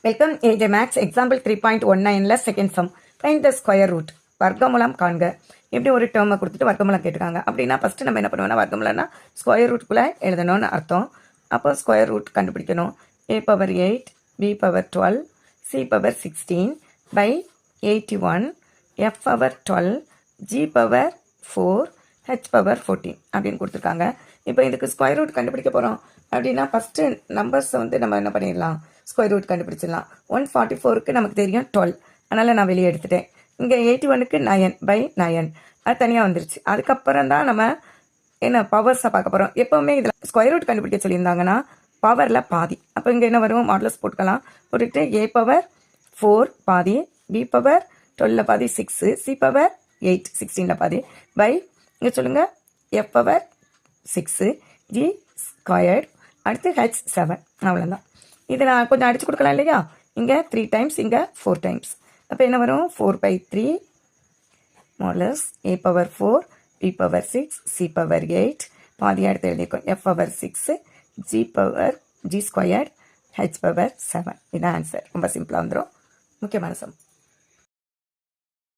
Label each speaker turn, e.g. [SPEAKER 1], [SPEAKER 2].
[SPEAKER 1] Welcome AJ maths example 3.19ல second sum find the square root வர்க்கமூலம் காண்க. எப்படி ஒரு டேர்மை கொடுத்துட்டு வர்க்கமூலம் கேட்டுருக்காங்க அப்படின்னா ஃபஸ்ட்டு நம்ம என்ன பண்ணுவோம்னா வர்க்கமூலம்னா ஸ்கொயர் ரூட்டுக்குள்ளே எழுதணும்னு அர்த்தம். அப்போ ஸ்கொயர் ரூட் கண்டுபிடிக்கணும். a⁻8 b⁻12 c⁻16 by 81 f⁻12 g⁻4 h⁻14 அப்படின்னு கொடுத்துருக்காங்க. இப்போ இதுக்கு ஸ்கொயர் ரூட் கண்டுபிடிக்க போகிறோம் அப்படின்னா ஃபஸ்ட்டு நம்பர்ஸை வந்து நம்ம என்ன பண்ணிடலாம், ஸ்கொயர் ரூட் கண்டுபிடிச்சிடலாம். 144க்கு நமக்கு தெரியும் 12, அதனால் நான் வெளியே எடுத்துட்டேன். இங்கே 81க்கு 9/9 அது தனியாக வந்துருச்சு. அதுக்கப்புறம் தான் நம்ம என்ன பவர்ஸை பார்க்க போகிறோம். எப்போவுமே இதில் ஸ்கொயர் ரூட் கண்டுபிடிக்க சொல்லியிருந்தாங்கன்னா பவரில் பாதி. அப்போ இங்கே என்ன வரும், மாடலஸ் போட்டுக்கலாம். போட்டுட்டு a⁻4 பாதி, b⁻12 பாதி 6, c⁻8 16 பாதி பை இங்கே சொல்லுங்கள் f⁻6 g², அடுத்து h7. அவ்வளோதான். இதை நான் கொஞ்சம் அடித்து கொடுக்கலாம் இல்லையா, இங்கே 3 டைம்ஸ், இங்கே 4 டைம்ஸ். அப்போ என்ன வரும், 4/3 மாடலஸ் a⁻4 b⁻6 c⁻8 பாதி எடுத்து எழுதியிருக்கோம் f⁻6 g², h⁻7. இதான் ஆன்சர். ரொம்ப சிம்பிளாக வந்துடும். முக்கியமான சம்.